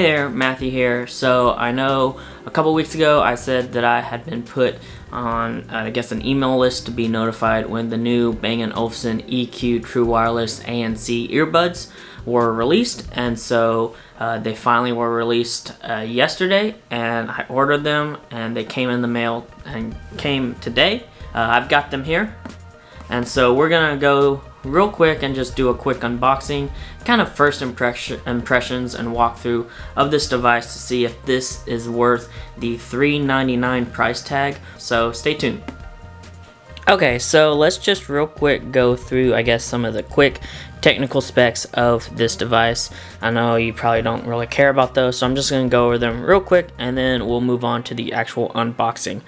Hey there, Matthew here. So I know a couple weeks ago I said that I had been put on, I guess, an email list to be notified when the new Bang & Olufsen EQ True Wireless ANC earbuds were released, and so they finally were released yesterday, and I ordered them and they came in the mail and came today. I've got them here, and so we're gonna go real quick and just do a quick unboxing, kind of first impressions and walkthrough of this device to see if this is worth the $399 price tag. So stay tuned. Okay, so let's just real quick go through, I guess, some of the quick technical specs of this device. I know you probably don't really care about those, so I'm just going to go over them real quick and then we'll move on to the actual unboxing.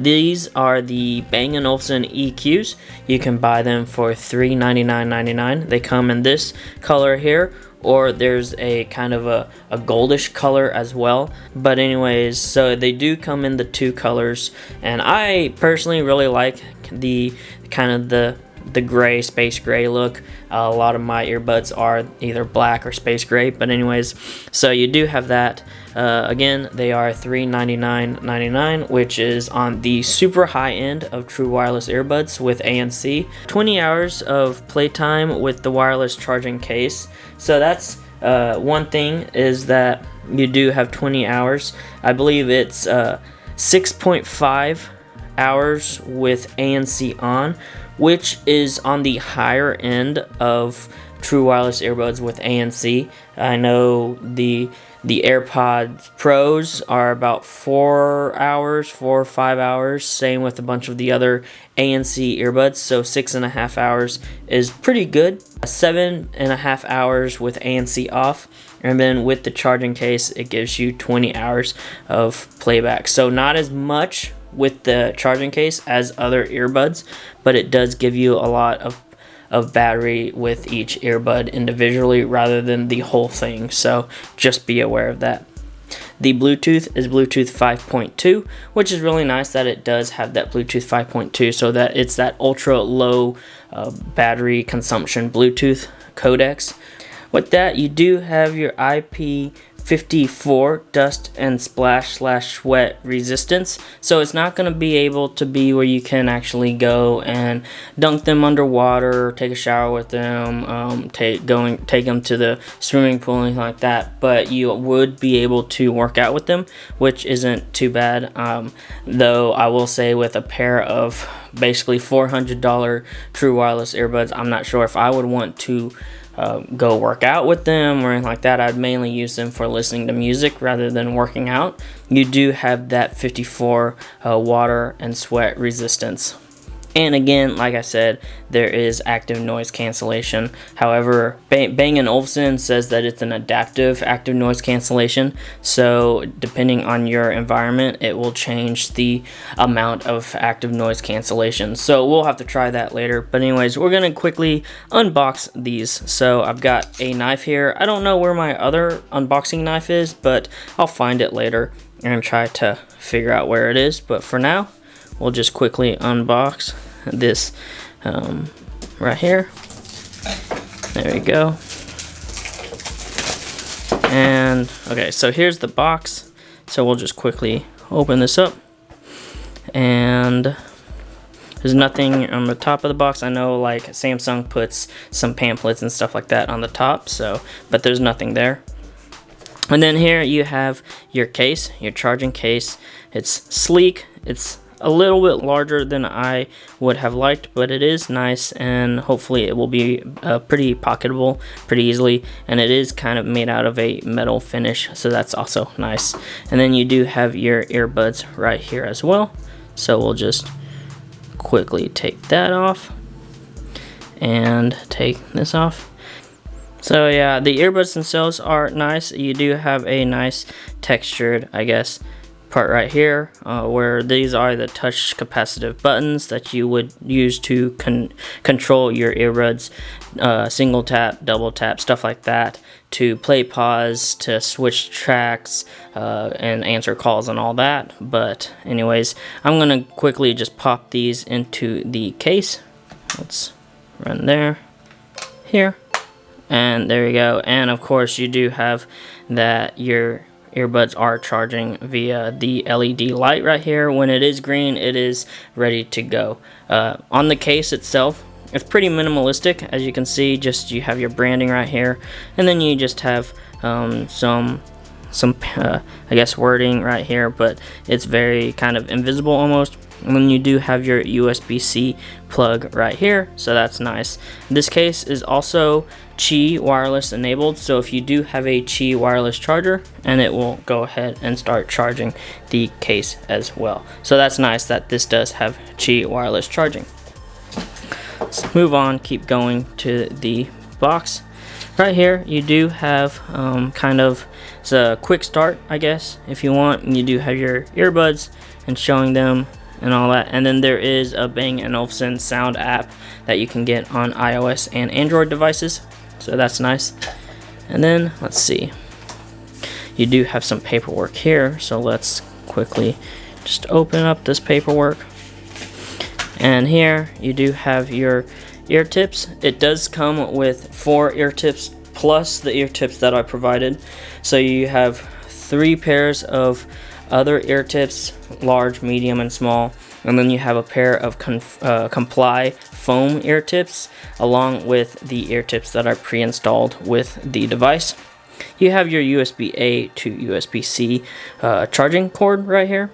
These are the Bang & Olufsen EQs. You can buy them for $399.99. They come in this color here, or there's a kind of a goldish color as well. But anyways, so they do come in the two colors, and I personally really like the kind of the gray, space gray look. A lot of my earbuds are either black or space gray, but anyways, so you do have that. Again, they are $399.99, which is on the super high end of true wireless earbuds with ANC. 20 hours of playtime with the wireless charging case. So that's one thing, is that you do have 20 hours. I believe it's 6.5 hours with ANC on, which is on the higher end of true wireless earbuds with ANC. I know the AirPods Pros are about 4 or 5 hours, same with a bunch of the other ANC earbuds, so 6.5 hours is pretty good. 7.5 hours with ANC off, and then with the charging case it gives you 20 hours of playback. So not as much with the charging case as other earbuds, but it does give you a lot of battery with each earbud individually rather than the whole thing, so just be aware of that. The Bluetooth is Bluetooth 5.2, which is really nice that it does have that Bluetooth 5.2, so that it's that ultra low battery consumption Bluetooth codecs. With that, you do have your IP54 dust and splash/sweat resistance, so it's not going to be able to be where you can actually go and dunk them underwater, take a shower with them, take them to the swimming pool, anything like that, but you would be able to work out with them, which isn't too bad. Though I will say, with a pair of basically $400 true wireless earbuds, I'm not sure if I would want to go work out with them or anything like that. I'd mainly use them for listening to music rather than working out. You do have that 54 water and sweat resistance. And again, like I said, there is active noise cancellation. However, Bang & Olufsen says that it's an adaptive active noise cancellation. So depending on your environment, it will change the amount of active noise cancellation. So we'll have to try that later. But anyways, we're going to quickly unbox these. So I've got a knife here. I don't know where my other unboxing knife is, but I'll find it later and try to figure out where it is. But for now, we'll just quickly unbox this right here. There we go. And okay, so here's the box. So we'll just quickly open this up, and there's nothing on the top of the box. I know, like, Samsung puts some pamphlets and stuff like that on the top, so, but there's nothing there. And then here you have your case, your charging case. It's sleek. It's a little bit larger than I would have liked, but it is nice, and hopefully it will be pretty pocketable pretty easily. And it is kind of made out of a metal finish, so that's also nice. And then you do have your earbuds right here as well, so we'll just quickly take that off and take this off. So yeah, the earbuds themselves are nice. You do have a nice textured, I guess, part right here, where these are the touch capacitive buttons that you would use to control your earbuds, single tap, double tap, stuff like that, to play, pause, to switch tracks, and answer calls and all that. But anyways, I'm gonna quickly just pop these into the case. Let's run there, here, and there you go. And of course you do have that your earbuds are charging via the LED light right here. When it is green, it is ready to go. On the case itself, it's pretty minimalistic. As you can see, just you have your branding right here, and then you just have some I guess wording right here, but it's very kind of invisible almost. And then you do have your USB-C plug right here, so that's nice. This case is also Qi wireless enabled, so if you do have a Qi wireless charger, and it will go ahead and start charging the case as well. So that's nice that this does have Qi wireless charging. Let's move on, keep going to the box. Right here you do have kind of, it's a quick start I guess if you want, and you do have your earbuds and showing them and all that, and then there is a Bang & Olufsen sound app that you can get on iOS and Android devices, so that's nice. And then let's see, you do have some paperwork here, so let's quickly just open up this paperwork. And here you do have your ear tips. It does come with 4 ear tips plus the ear tips that I provided, so you have 3 pairs of other ear tips, large, medium, and small, and then you have a pair of Comply foam ear tips along with the ear tips that are pre-installed with the device. You have your USB-A to USB-C charging cord right here,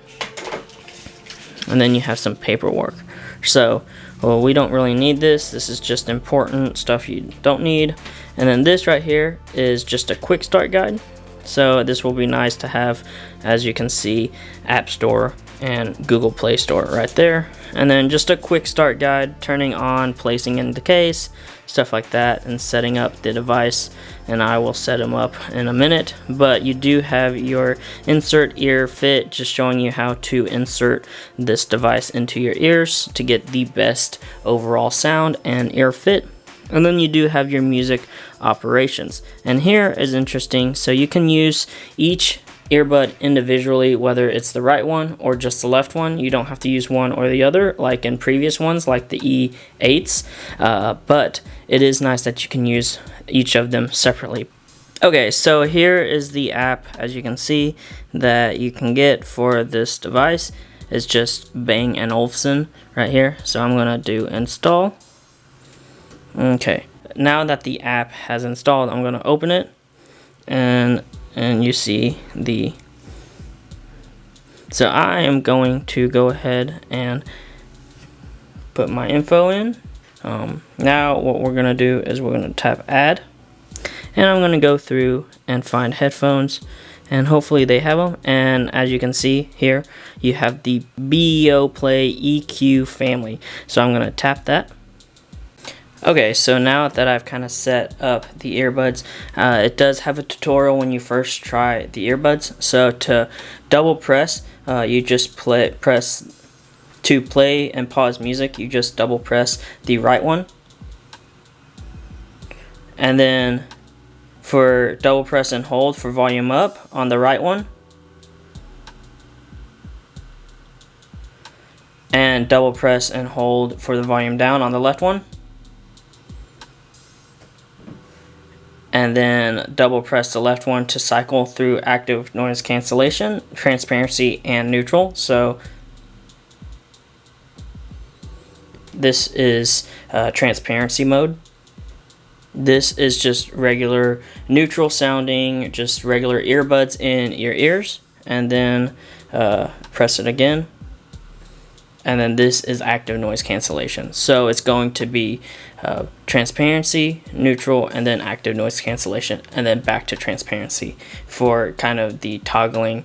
and then you have some paperwork. So well, we don't really need this. This is just important stuff you don't need. And then this right here is just a quick start guide. So this will be nice to have, as you can see, App Store and Google Play Store right there. And then just a quick start guide, turning on, placing in the case, stuff like that, and setting up the device. And I will set them up in a minute. But you do have your insert ear fit, just showing you how to insert this device into your ears to get the best overall sound and ear fit. And then you do have your music operations, and here is interesting. So you can use each earbud individually, whether it's the right one or just the left one. You don't have to use one or the other like in previous ones like the E8s, but it is nice that you can use each of them separately. Okay, so here is the app, as you can see, that you can get for this device. It's just Bang & Olufsen right here. So I'm gonna do install. Okay, now that the app has installed, I'm going to open it, and you see the, so I am going to go ahead and put my info in. Now what we're going to do is we're going to tap add, and I'm going to go through and find headphones, and hopefully they have them. And as you can see here, you have the Beoplay EQ family, so I'm going to tap that. Okay, so now that I've kind of set up the earbuds, it does have a tutorial when you first try the earbuds. So to double press, you just press to play and pause music, you just double press the right one. And then for double press and hold for volume up on the right one. And double press and hold for the volume down on the left one. And then double press the left one to cycle through active noise cancellation, transparency, and neutral. So this is transparency mode. This is just regular neutral sounding, just regular earbuds in your ears. And then press it again. And then this is active noise cancellation. So it's going to be transparency, neutral, and then active noise cancellation, and then back to transparency for kind of the toggling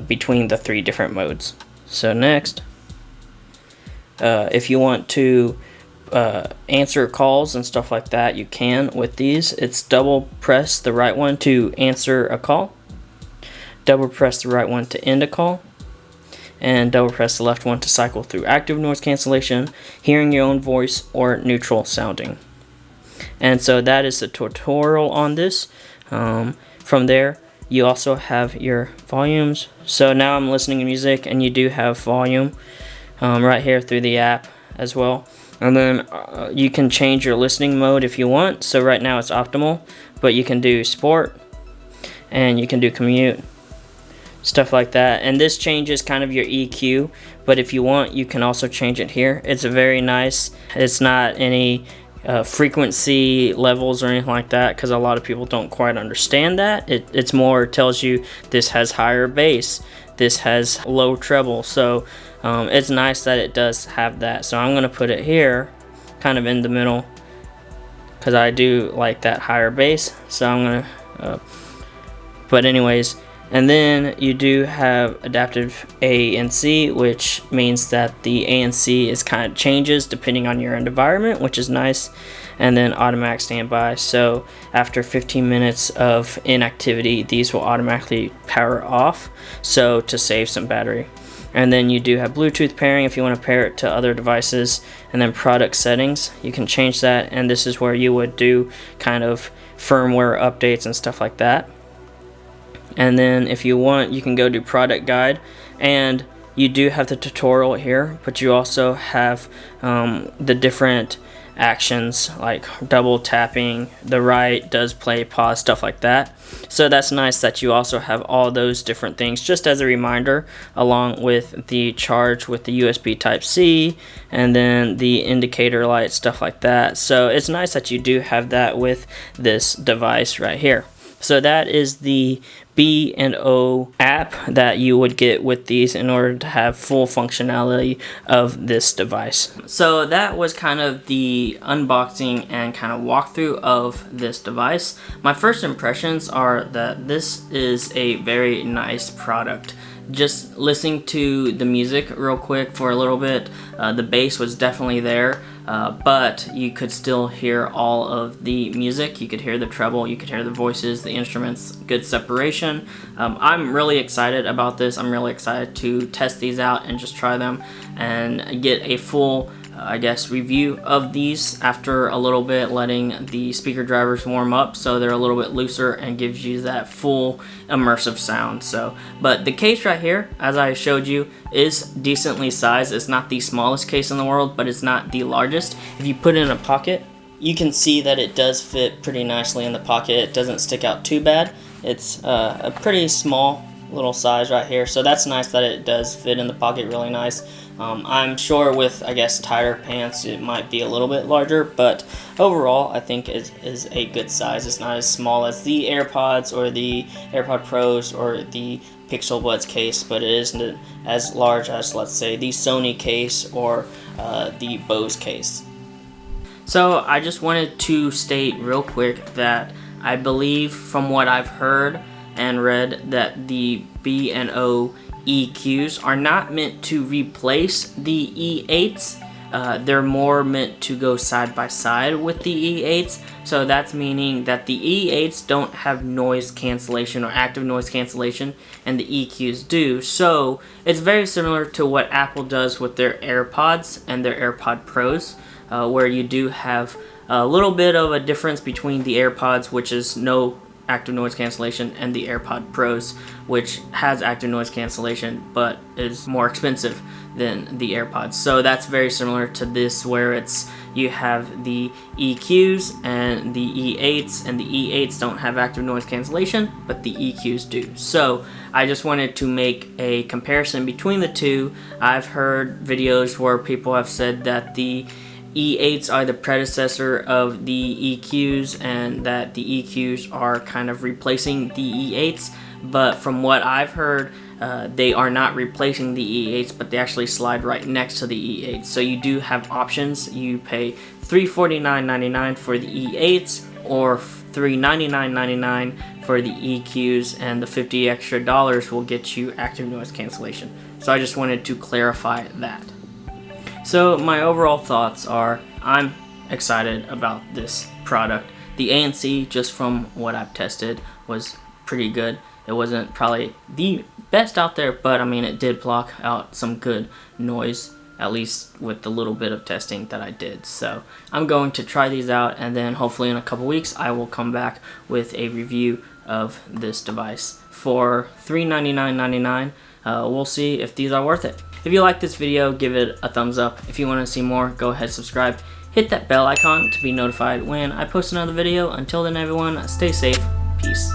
between the 3 different modes. So next, if you want to answer calls and stuff like that, you can with these. It's double press the right one to answer a call, double press the right one to end a call, and double press the left one to cycle through active noise cancellation, hearing your own voice, or neutral sounding. And so that is the tutorial on this. From there, you also have your volumes. So now I'm listening to music, and you do have volume right here through the app as well. And then you can change your listening mode if you want. So right now it's optimal, but you can do sport. and you can do commute, stuff like that. And this changes kind of your EQ, but if you want, you can also change it here. It's very nice. It's not any frequency levels or anything like that, because a lot of people don't quite understand that. It's more, it tells you this has higher bass, this has low treble. So it's nice that it does have that. So I'm gonna put it here kind of in the middle, because I do like that higher bass. So I'm gonna but anyways, and then you do have adaptive ANC, which means that the ANC is kind of changes depending on your environment, which is nice. And then automatic standby, so after 15 minutes of inactivity, these will automatically power off, so to save some battery. And then you do have Bluetooth pairing if you want to pair it to other devices. And then product settings, you can change that, and this is where you would do kind of firmware updates and stuff like that. And then if you want, you can go to product guide, and you do have the tutorial here, but you also have the different actions like double tapping, the right does play, pause, stuff like that. So that's nice that you also have all those different things just as a reminder, along with the charge with the USB Type-C, and then the indicator light, stuff like that. So it's nice that you do have that with this device right here. So that is the B&O app that you would get with these in order to have full functionality of this device. So that was kind of the unboxing and kind of walkthrough of this device. My first impressions are that this is a very nice product. Just listening to the music real quick for a little bit, the bass was definitely there, but you could still hear all of the music. You could hear the treble, you could hear the voices, the instruments, good separation. I'm really excited about this. I'm really excited to test these out and just try them and get a full I guess review of these after a little bit, letting the speaker drivers warm up so they're a little bit looser and gives you that full immersive sound. So, but the case right here, as I showed you, is decently sized. It's not the smallest case in the world, but it's not the largest. If you put it in a pocket, you can see that it does fit pretty nicely in the pocket. It doesn't stick out too bad. It's a pretty small little size right here, so that's nice that it does fit in the pocket really nice. I'm sure with, I guess, tighter pants it might be a little bit larger, but overall I think it is a good size. It's not as small as the AirPods or the AirPod Pros or the Pixel Buds case, but it isn't as large as, let's say, the Sony case or the Bose case. So I just wanted to state real quick that I believe, from what I've heard and read, that the B&O EQs are not meant to replace the E8s. They're more meant to go side by side with the E8s. So that's meaning that the E8s don't have noise cancellation or active noise cancellation, and the EQs do. So it's very similar to what Apple does with their AirPods and their AirPod Pros, where you do have a little bit of a difference between the AirPods, which is no active noise cancellation, and the AirPod Pros, which has active noise cancellation but is more expensive than the AirPods. So that's very similar to this, where it's you have the EQs and the E8s, and the E8s don't have active noise cancellation, but the EQs do. So I just wanted to make a comparison between the two. I've heard videos where people have said that the E8s are the predecessor of the EQs, and that the EQs are kind of replacing the E8s, but from what I've heard, they are not replacing the E8s, but they actually slide right next to the E8s. So you do have options. You pay $349.99 for the E8s or $399.99 for the EQs, and the $50 extra will get you active noise cancellation. So I just wanted to clarify that. So my overall thoughts are, I'm excited about this product. The ANC, just from what I've tested, was pretty good. It wasn't probably the best out there, but I mean, it did block out some good noise, at least with the little bit of testing that I did. So I'm going to try these out, and then hopefully in a couple weeks I will come back with a review of this device for $399.99. We'll see if these are worth it. If you like this video, give it a thumbs up. If you want to see more, go ahead, subscribe. Hit that bell icon to be notified when I post another video. Until then, everyone, stay safe. Peace.